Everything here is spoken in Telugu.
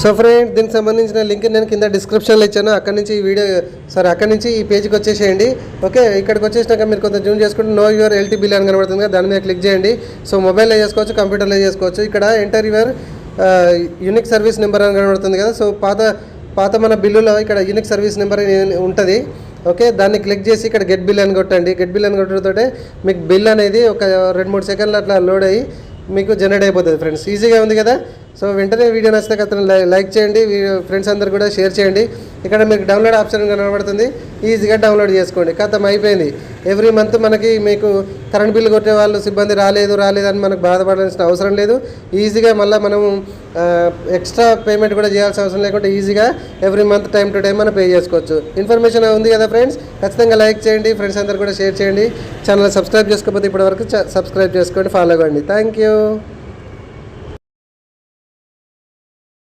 సో ఫ్రెండ్, దీనికి సంబంధించిన లింక్ నేను కింద డిస్క్రిప్షన్లో ఇచ్చాను. అక్కడి నుంచి ఈ వీడియో అక్కడి నుంచి ఈ పేజ్కి వచ్చేసేయండి. ఓకే, ఇక్కడికి వచ్చేసినాక మీరు కొంచెం జూమ్ చేసుకుంటే నో యువర్ ఎల్టీ బిల్ అని కనబడుతుంది కదా, దాని మీద క్లిక్ చేయండి. సో మొబైల్లో చేసుకోవచ్చు, కంప్యూటర్లో చేసుకోవచ్చు. ఇక్కడ enter your unique service number అని కనబడుతుంది కదా. సో పాత మన బిల్లులో ఇక్కడ యూనిక్ సర్వీస్ నెంబర్ ఉంటుంది. ఓకే, దాన్ని క్లిక్ చేసి ఇక్కడ గెట్ బిల్ అని కొట్టండి. గెట్ బిల్ అని కొట్టడంతో మీకు బిల్ అనేది ఒక 2-3 సెకండ్లు అట్లా లోడ్ అయ్యి మీకు జనరేట్ అయిపోతుంది ఫ్రెండ్స్. ఈజీగా ఉంది కదా. సో వెంటనే వీడియో నచ్చితే అతను లైక్ చేయండి, ఫ్రెండ్స్ అందరు కూడా షేర్ చేయండి. ఇక్కడ మీకు డౌన్లోడ్ ఆప్షన్ కనబడుతుంది, ఈజీగా డౌన్లోడ్ చేసుకోండి. ఖతం అయిపోయింది. ఎవ్రీ మంత్ మీకు కరెంట్ బిల్ కొట్టే వాళ్ళు సిబ్బంది రాలేదని మనకు బాధపడాల్సిన అవసరం లేదు. ఈజీగా మళ్ళీ మనం ఎక్స్ట్రా పేమెంట్ కూడా చేయాల్సిన అవసరం లేకుండా ఈజీగా every month time to time మనం పే చేసుకోవచ్చు. ఇన్ఫర్మేషన్ ఉంది కదా ఫ్రెండ్స్, ఖచ్చితంగా లైక్ చేయండి, ఫ్రెండ్స్ అందరు కూడా షేర్ చేయండి. ఛానల్ సబ్స్క్రైబ్ చేసుకోకపోతే ఇప్పటివరకు సబ్స్క్రైబ్ చేసుకోండి, ఫాలో అవ్వండి. Thank you.